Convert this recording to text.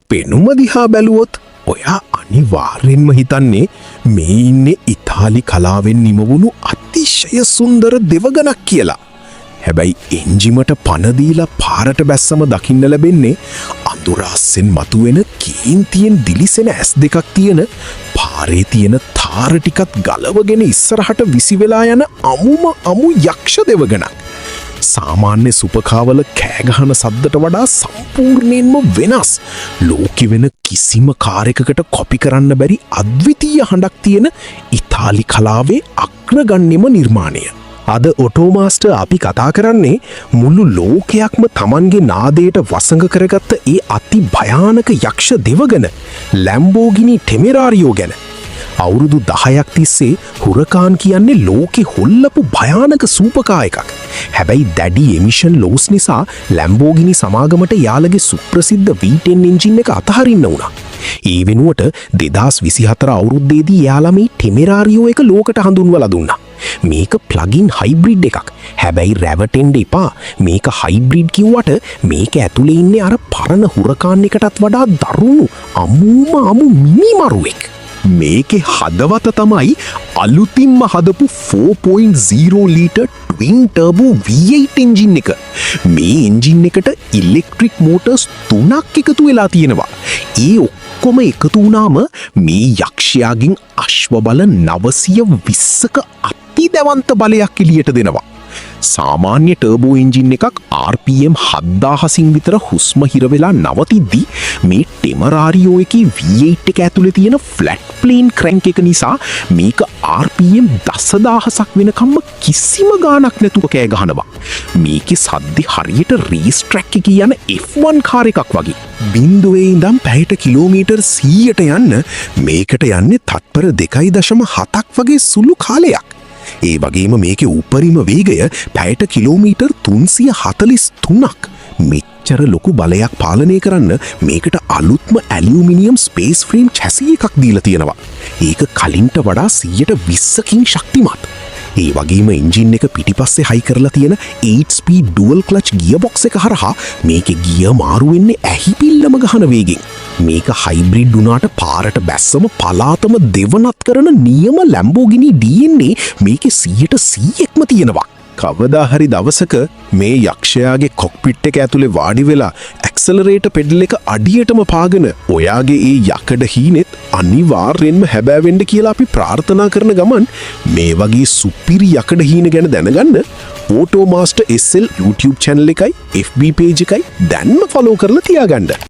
පෙනුම දිහා බැලුවොත් ඔයා අනිවාර්යෙන්ම හිතන්නේ මේ ඉන්නේ ඉතාලි කලාවෙන් නිමවුණු අතිශය සුන්දර දෙවගණක් කියලා. හැබැයි එන්ජිමට පනදීලා පාරට බැස්සම දකින්න ලැබෙන්නේ අඳුරාස්සෙන් මතුවෙන කේන්තියෙන් දිලිසෙන ඇස් දෙකක් තියෙන පාරේ තියෙන තාර ටිකත් ගලවගෙන ඉස්සරහට විසිවෙලා යන අමු යක්ෂ දෙවගණක්. සාමාන්‍ය සුපකාවල කෑගහන සද්දට වඩා සම්පූර්ණයෙන්ම වෙනස්. ලෝකෙ වෙන කිසිම කාර් එකකට කොපි කරන්න බැරි අද්විතීය හඬක් තියෙන ඉතාලි කලාවේ අග්‍රගණ්‍යම නිර්මාණය. අද ඔටෝමාස්ටර් අපි කතා කරන්නේ මුළු ලෝකයක්ම Tamanගේ නාදයට වසඟ කරගත්ත ඒ අති භයානක යක්ෂ දෙවගණ ලැම්බෝගිනි ටෙමෙරාරියෝ ගැන. අවුරුදු 10ක් තිස්සේ හුරකාන් කියන්නේ ලෝකෙ හොල්ලපු භයානක සූපකා එකක්. හැබැයි දැඩි එමිෂන් ලෝස් නිසා ලැම්බෝගිනි සමාගමට යාළගේ සුප්‍රසිද්ධ V10 එන්ජින් එක අතහරින්න වුණා. ඒ වෙනුවට 2024 අවුරුද්දේදී යාළා මේ ටෙමෙරාරියෝ එක ලෝකට හඳුන්වලා දුන්නා. මේක ප්ලගින් හයිබ්‍රිඩ් එකක්. හැබැයි රැවටෙන්න එපා. මේක හයිබ්‍රිඩ් කිව්වට මේක ඇතුලේ ඉන්නේ අර පරණ හුරකාන් එකටත් වඩා දරුණු අමු මිනිමරුවෙක්. මේකේ හදවත තමයි අලුතින්ම හදපු 4.0 litre twin turbo V8 engine එක. මේ එන්ජින් එකට ඉලෙක්ට්‍රික් මෝටර්ස් 3ක් එකතු වෙලා තියෙනවා. ඒ ඔක්කොම එකතු වුණාම මේ යක්ෂයාගෙන් අශ්වබල 920ක අතිදැවන්ත බලයක් එළියට දෙනවා. සාමාන්‍ය ටර්බෝ එන්ජින් එකක් RPM 7000න් විතර හුස්ම හිර වෙලා නවතිද්දී මේ ටෙමරාරියෝ එකේ V8 එක ඇතුලේ තියෙන ෆ්ලැට් ප්ලේන් ක්‍රැන්ක් එක නිසා මේක RPM 10000ක් වෙනකම්ම කිසිම ගාණක් නැතුව කෑ ගහනවා. මේකේ සද්දේ හරියට රේස් ට්‍රැක් එකේ යන F1 කාර් එකක් වගේ. බිඳුවේ ඉඳන් පැයට කිලෝමීටර් 100ට යන්න මේකට යන්නේ තත්පර 2.7ක් වගේ සුළු කාලයක්. ඒ වගේම මේකේ උපරිම වේගය පැයට කිලෝමීටර් 343ක්. මෙච්චර ලොකු බලයක් පාලනය කරන්න මේකට අලුත්ම ඇලියුමිනියම් ස්පේස් ෆ්‍රේම් චැසි එකක් දීලා තියෙනවා. ඒක කලින්ට වඩා 120කින් ශක්තිමත්. ඒ වගේම එන්ජින් එක පිටිපස්සේ හයි කරලා තියෙන 8 speed dual clutch gear box එක හරහා මේකේ ගියර් මාරු වෙන්නේ ඇහිපිල්ලම ගහන වේගෙන්. මේක හයිබ්‍රිඩ් වුණාට පාරට බැස්සම පලාතම දෙවනත් කරන නියම ලැම්බෝගිනි DNA මේකේ 100%ක්ම තියෙනවා. කවදා හරි දවසක මේ යක්ෂයාගේ කොක්පිට් එක ඇතුලේ වාඩි වෙලා ඇක්සලරේටර් පෙඩල් එක අඩියටම පාගෙන ඔයාගේ ඒ යකඩ හීනෙත් අනිවාර්යෙන්ම හැබෑවෙන්න කියලා අපි ප්‍රාර්ථනා කරන ගමන් මේ වගේ සුපිරි යකඩ හීන ගැන දැනගන්න ඔටෝමාස්ටර් SL YouTube channel එකයි FB page එකයි දැන්ම ෆලෝ කරලා තියාගන්න.